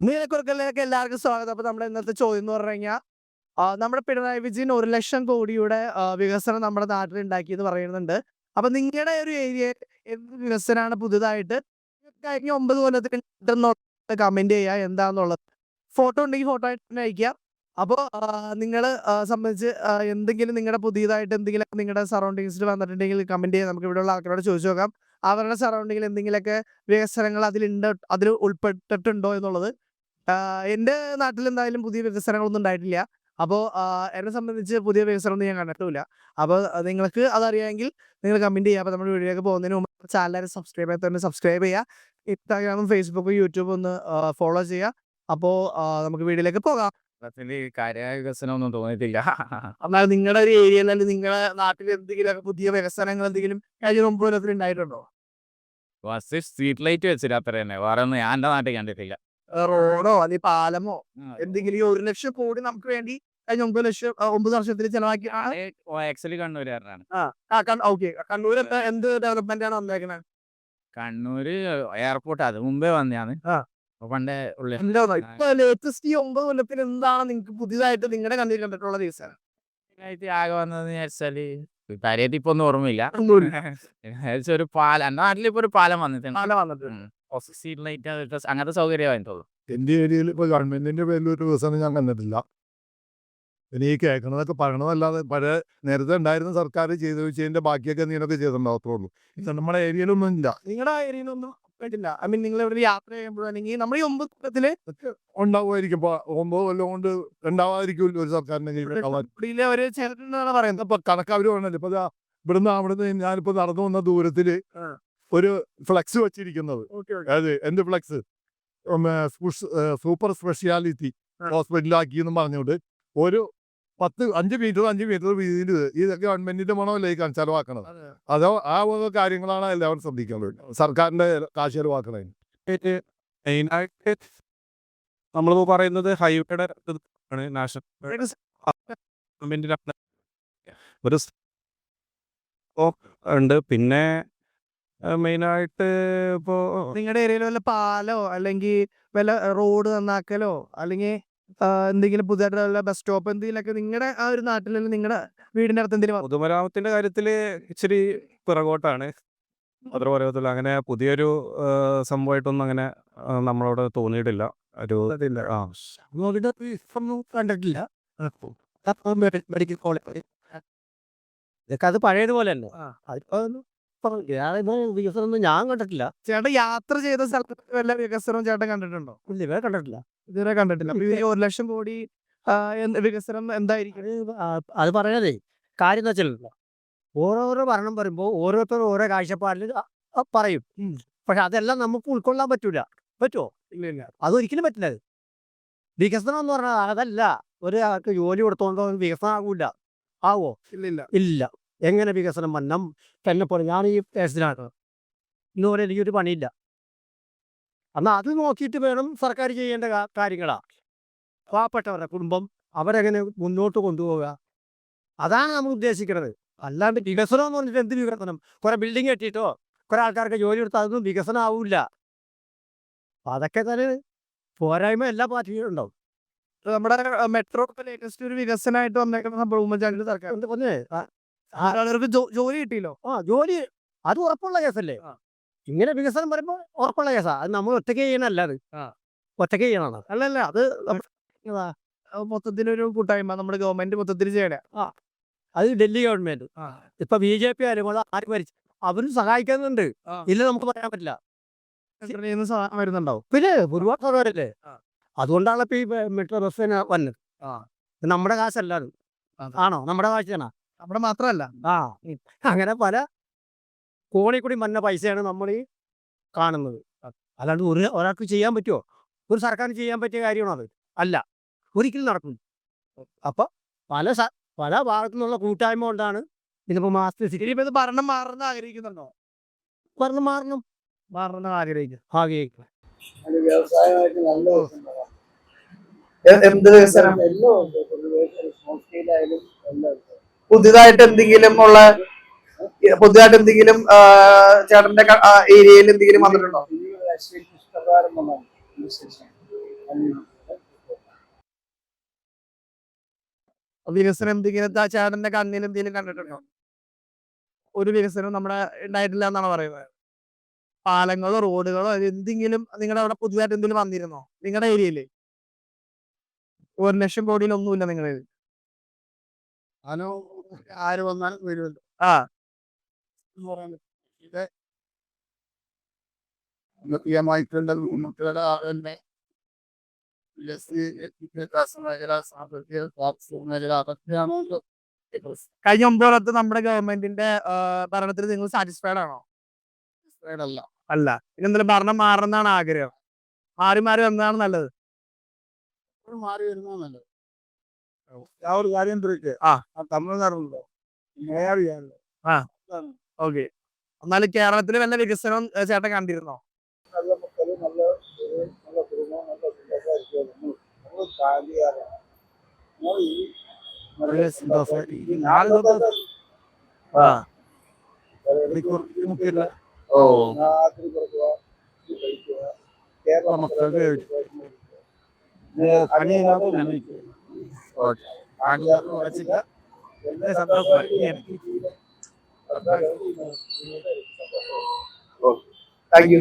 നീലക്കുറുക്കലിലേക്ക് എല്ലാവർക്കും സ്വാഗതം. അപ്പൊ നമ്മുടെ ഇന്നത്തെ ചോദ്യം എന്ന് പറഞ്ഞു കഴിഞ്ഞാൽ നമ്മുടെ പിണറായി വിജയൻ 1,00,000 കോടിയുടെ വികസനം നമ്മുടെ നാട്ടിൽ ഉണ്ടാക്കി എന്ന് പറയുന്നുണ്ട്. അപ്പൊ നിങ്ങളുടെ ഒരു ഏരിയ എന്ത് വികസനമാണ് പുതുതായിട്ട് കഴിഞ്ഞ 9 കൊല്ലത്തിൽ കമന്റ് ചെയ്യുക എന്താന്നുള്ളത്. ഫോട്ടോ ഉണ്ടെങ്കിൽ ഫോട്ടോ ആയിട്ട് തന്നെ അയക്കുക. അപ്പോൾ നിങ്ങൾ സംബന്ധിച്ച് എന്തെങ്കിലും നിങ്ങളുടെ പുതിയതായിട്ട് എന്തെങ്കിലും നിങ്ങളുടെ സറൗണ്ടിങ്സിൽ വന്നിട്ടുണ്ടെങ്കിൽ കമന്റ് ചെയ്യാൻ നമുക്ക് ഇവിടെയുള്ള ആൾക്കാരോട് ചോദിച്ചു നോക്കാം. അവരുടെ സറൗണ്ടിങ്ങിൽ എന്തെങ്കിലുമൊക്കെ വികസനങ്ങൾ അതിൽ ഉൾപ്പെട്ടിട്ടുണ്ടോ എന്നുള്ളത്. എൻ്റെ നാട്ടിൽ എന്തായാലും പുതിയ വികസനങ്ങളൊന്നും ഉണ്ടായിട്ടില്ല. അപ്പോൾ എന്നെ സംബന്ധിച്ച് പുതിയ വികസനമൊന്നും ഞാൻ കണ്ടിട്ടില്ല. അപ്പോൾ നിങ്ങൾക്ക് അതറിയാമെങ്കിൽ നിങ്ങൾ കമൻറ്റ് ചെയ്യുക. അപ്പോൾ നമ്മുടെ വീഡിയോയിലേക്ക് പോകുന്നതിന് മുമ്പ് ചാനൽ സബ്സ്ക്രൈബ് ചെയ്യാത്തവരെ സബ്സ്ക്രൈബ് ചെയ്യുക. ഇൻസ്റ്റാഗ്രാമും ഫേസ്ബുക്കും യൂട്യൂബും ഒന്ന് ഫോളോ ചെയ്യുക. അപ്പോൾ നമുക്ക് വീഡിയോയിലേക്ക് പോകാം. കാര്യമായ വികസനമൊന്നും തോന്നിയിട്ടില്ല. എന്നാൽ നിങ്ങളുടെ ഒരു ഏരിയയിൽ അല്ലെങ്കിൽ നിങ്ങളുടെ നാട്ടിൽ എന്തെങ്കിലും പുതിയ വികസനങ്ങൾ എന്തെങ്കിലും കഴിഞ്ഞ 9 കൊല്ലത്തിൽ ഉണ്ടായിട്ടുണ്ടോ? ഫസ്റ്റ് സ്ട്രീറ്റ് ലൈറ്റ് വെച്ചിട്ട് അത്ര തന്നെ, വേറെ ഒന്നും ഞാൻ എൻ്റെ നാട്ടിൽ കണ്ടിട്ടില്ല. റോഡോ അല്ലെങ്കിൽ പാലമോ എന്തെങ്കിലും 1,00,000 കോടി നമുക്ക് വേണ്ടി കഴിഞ്ഞ 9 വർഷത്തിൽ ചെലവാക്കി. ആക്ച്വലി കണ്ണൂരുകാരനാണ്. ഓക്കെ, കണ്ണൂർ എന്ത് ഡെവലപ്മെന്റ് ആണ് വന്നേക്കുന്നത്? കണ്ണൂര് എയർപോർട്ട് അത് മുമ്പേ വന്നതാണ്. പണ്ടേ ഉള്ള ഇപ്പൊ ലേറ്റസ്റ്റ് ഈ 9 കൊല്ലത്തിൽ എന്താണ് നിങ്ങൾക്ക് പുതിയതായിട്ട് നിങ്ങളുടെ കണ്ണിൽ കണ്ടിട്ടുള്ള വികസനം? ആകെ വന്നതെന്ന് വെച്ചാല് കാര്യമായിട്ട് ഇപ്പൊ ഒന്നും ഓർമ്മയില്ല. ഒരു പാലം എൻ്റെ നാട്ടിലിപ്പോ ഒരു പാലം വന്നിട്ടുണ്ട്. സ്ട്രീറ്റ് ലൈറ്റ് അങ്ങനത്തെ സൗകര്യമായിരുന്നു തോന്നുന്നു. എൻ്റെ ഏരിയയിൽ ഇപ്പോൾ ഗവൺമെന്റിന്റെ പേരിൽ ഒരു വികസനം ഞാൻ കണ്ടിട്ടില്ല. പിന്നെ ഈ കേൾക്കണതൊക്കെ പറയണതല്ലാതെ പഴയ നേരത്തെ ഉണ്ടായിരുന്ന സർക്കാർ ചെയ്ത് വെച്ചതിന്റെ ബാക്കിയൊക്കെ നീനൊക്കെ ചെയ്തിട്ടുണ്ടാകത്തുള്ളൂ. ഇത് നമ്മുടെ ഏരിയയിലൊന്നും ഇല്ല. നിങ്ങളുടെ ഏരിയയിലൊന്നും കേട്ടില്ല? ഐ മീൻ നിങ്ങൾ എവിടെ യാത്ര ചെയ്യുമ്പോഴോ അല്ലെങ്കിൽ നമ്മുടെ ഈ 9 കൊല്ലത്തില് ഉണ്ടാവുമായിരിക്കും. ഇപ്പൊ 9 കൊല്ലം കൊണ്ട് ഉണ്ടാവാതിരിക്കും ഒരു സർക്കാരിന്റെ കീഴിൽ. ഒരു ചേട്ടനാണ് പറയുന്നത്. ഇപ്പൊ കണക്കവര് പറഞ്ഞല്ലോ, ഇപ്പൊ അവിടുന്ന് ഞാനിപ്പോ നടന്നു വന്ന ദൂരത്തില് ഒരു ഫ്ലെക്സ് വെച്ചിരിക്കുന്നത്. അതെ, എന്ത് ഫ്ലെക്സ്? സൂപ്പർ സ്പെഷ്യാലിറ്റി ഹോസ്പിറ്റലാക്കി എന്ന് പറഞ്ഞുകൊണ്ട് ഒരു 5 മീറ്റർ വീതിയിൽ ഇതൊക്കെ ഗവൺമെന്റിന്റെ മണമല്ലേ ഈ ചെലവാക്കണത്? അതോ ആ വക കാര്യങ്ങളാണ് എല്ലാവരും ശ്രദ്ധിക്കേണ്ടത്, സർക്കാരിന്റെ കാശ് ചെലവാക്കണത്. മെയിനായിട്ട് നമ്മളിപ്പോൾ പറയുന്നത് ഹൈവേയുടെ നാഷണൽ ഒരു ഉണ്ട്. പിന്നെ മെയിനായിട്ട് ഇപ്പോൾ നിങ്ങളുടെ ഏരിയയിൽ വല്ല പാലോ അല്ലെങ്കിൽ വല്ല റോഡ് നന്നാക്കലോ അല്ലെങ്കിൽ എന്തെങ്കിലും പുതിയതായിട്ട് വല്ല ബസ് സ്റ്റോപ്പ് എന്തെങ്കിലുമൊക്കെ നിങ്ങളുടെ ആ ഒരു നാട്ടിൽ നിങ്ങളുടെ വീടിന്റെ അടുത്ത് എന്തെങ്കിലും? പൊതുമരാമത്തിന്റെ കാര്യത്തിൽ ഇച്ചിരി പിറകോട്ടാണ്. അത്ര പറയത്തില്ല. അങ്ങനെ പുതിയൊരു സംഭവമായിട്ടൊന്നും അങ്ങനെ നമ്മളോട് തോന്നിയിട്ടില്ല. ഒരു കണ്ടിട്ടില്ല. മെഡിക്കൽ കോളേജ് ഇതൊക്കെ അത് പഴയതുപോലെ തന്നെ. വികസനം ഞാൻ കണ്ടിട്ടില്ല. ചേട്ടൻ യാത്ര ചെയ്ത സ്ഥലത്ത് വല്ല വികസനവും ചേട്ടൻ കണ്ടിട്ടുണ്ടോ? ഇതുവരെ കണ്ടിട്ടില്ല. ഇതുവരെ കണ്ടിട്ടില്ല. അപ്പൊ ഈ 1,00,000 കോടി വികസനം എന്തായിരിക്കും? അത് പറയണതേ കാര്യം എന്ന് വെച്ചാൽ ഓരോരോ ഭരണം വരുമ്പോൾ ഓരോരുത്തരും ഓരോ കാഴ്ചപ്പാടിൽ പറയും. പക്ഷെ അതെല്ലാം നമുക്ക് ഉൾക്കൊള്ളാൻ പറ്റുമോ? ഇല്ല. അതൊരിക്കലും പറ്റില്ല. വികസനം എന്ന് പറഞ്ഞാൽ അതല്ല. ഒരാൾക്ക് ജോലി കൊടുത്തോണ്ടോ വികസനം ആകൂല. ആവോ? ഇല്ല. എങ്ങനെ വികസനം വന്നം? എന്നെ പോലെ ഞാൻ ഈ കേസിലാണ് ഇന്നുപോലെ എനിക്കൊരു പണിയില്ല. എന്നാൽ അത് നോക്കിയിട്ട് വേണം സർക്കാർ ചെയ്യേണ്ട കാര്യങ്ങളാണ്. പാവപ്പെട്ടവരുടെ കുടുംബം അവരെങ്ങനെ മുന്നോട്ട് കൊണ്ടുപോവുക, അതാണ് നമ്മൾ ഉദ്ദേശിക്കുന്നത്. അല്ലാണ്ട് വികസനം എന്ന് പറഞ്ഞിട്ട് എന്ത് വികസനം? കുറെ ബിൽഡിങ് കെട്ടിയിട്ടോ കുറെ ആൾക്കാർക്ക് ജോലി കൊടുത്താൽ അതൊന്നും വികസനം ആവില്ല. അതൊക്കെ തന്നെ പോരായ്മ എല്ലാ പാർട്ടിയിലും ഉണ്ടാവും. നമ്മുടെ മെട്രോ ലേറ്റസ്റ്റ് ഒരു വികസനമായിട്ട് വന്നേക്കുന്ന സംഭവം ഉമ്മൻചാണ്ടി സർക്കാർ ആളുകൾക്ക് ജോലി കിട്ടിയല്ലോ. ജോലി അത് ഉറപ്പുള്ള കേസല്ലേ? ഇങ്ങനെ വികസനം പറയുമ്പോൾ ഉറപ്പുള്ള കേസാ. അത് നമ്മൾ ഒറ്റയ്ക്ക് ചെയ്യണല്ല. അത് ഒറ്റയ്ക്ക് ചെയ്യണം. അല്ലല്ല, അത് മൊത്തത്തിലൊരു കൂട്ടായ്മ നമ്മുടെ ഗവൺമെന്റ് മൊത്തത്തിൽ ചെയ്യണേ. അത് ഡൽഹി ഗവൺമെന്റ്. ഇപ്പൊ BJP ആരും ആര് ഭരിച്ചു അവരും സഹായിക്കുന്നുണ്ട്. ഇല്ല നമുക്ക് പറയാൻ പറ്റില്ല. സഹായം വരുന്നുണ്ടാവും. പിന്നെ ഒരുപാട് സർക്കാരല്ലേ. അതുകൊണ്ടാണ് ഇപ്പൊ ഈ മെട്രോ ബസ് വന്നത്. നമ്മുടെ കാശല്ലാതെ ആണോ? നമ്മുടെ കാശാണ്. നമ്മുടെ മാത്രമല്ല. അങ്ങനെ പല കോണി കൂടി വന്ന പൈസയാണ് നമ്മൾ ഈ കാണുന്നത്. അല്ലാണ്ട് ഒരാൾക്ക് ചെയ്യാൻ പറ്റുമോ? ഒരു സർക്കാരിന് ചെയ്യാൻ പറ്റിയ കാര്യമാണോ? അത് അല്ല, ഒരിക്കലും നടക്കും. അപ്പൊ പല ഭാഗത്തു നിന്നുള്ള കൂട്ടായ്മ കൊണ്ടാണ് ഇതിപ്പോ ഇത് ഭരണം മാറുന്ന ആഗ്രഹിക്കുന്നുണ്ടോ? ഭരണം മാറണം ആഗ്രഹിക്കും. എന്ത് വികസനം? പുതിയതായിട്ട് എന്തെങ്കിലും ചേട്ടന്റെ ഏരിയയിൽ എന്തെങ്കിലും വന്നിട്ടുണ്ടോ? വികസനം എന്തെങ്കിലും ചേട്ടന്റെ കണ്ണിൽ എന്തെങ്കിലും കണ്ടിട്ടുണ്ടോ? ഒരു വികസനം നമ്മുടെ ഉണ്ടായിട്ടില്ല എന്നാണ് പറയുന്നത്. പാലങ്ങളോ റോഡുകളോ എന്തെങ്കിലും നിങ്ങളുടെ അവിടെ പുതുതായിട്ട് എന്തെങ്കിലും വന്നിരുന്നോ നിങ്ങളുടെ ഏരിയയില്? 1,00,000 കോടിയിൽ ഒന്നുമില്ല നിങ്ങളുടെ കയ്യിൽ. ഹലോ, ആര് വന്നാലും വരുമല്ലോ. ആ എന്ന് പറയുന്നത് ഇത് സാമ്പത്തികമായിട്ടുള്ള ഉന്നതിയുടെ ആളുകളുടെ വികസന മേഖല, സാമ്പത്തിക സ്വാസ്ഥ്യ മേഖല അതൊക്കെയാണ് കഴിഞ്ഞ 9 കൊല്ലത്ത് നമ്മുടെ ഗവൺമെന്റിന്റെ ഭരണത്തിൽ നിങ്ങൾ സാറ്റിസ്ഫൈഡ് ആണോ? അല്ല. അല്ല. ഇനി എന്തെങ്കിലും ഭരണം മാറണമെന്നാണ് ആഗ്രഹം? മാറി മാറി വന്നതാണ് നല്ലത്. മാറി വരുന്നത് നല്ലത്. ആ ഒരു കാര്യം ചോദിച്ചേ, തമിഴ്നാടുണ്ടോ അറിയാമല്ലോ. ഓക്കെ. എന്നാലും കേരളത്തിൽ വല്ല വികസനവും ചേട്ടൻ കണ്ടിരുന്നോ? നല്ല മക്കള്, നല്ല നല്ല കുടുംബം, നല്ല ചിന്തക്കാരിക്കും നമ്മൾ കാലിയാറാണ്. വളരെ സന്തോഷമായിട്ട് കേരള മക്കളുടെ താങ്ക് യു.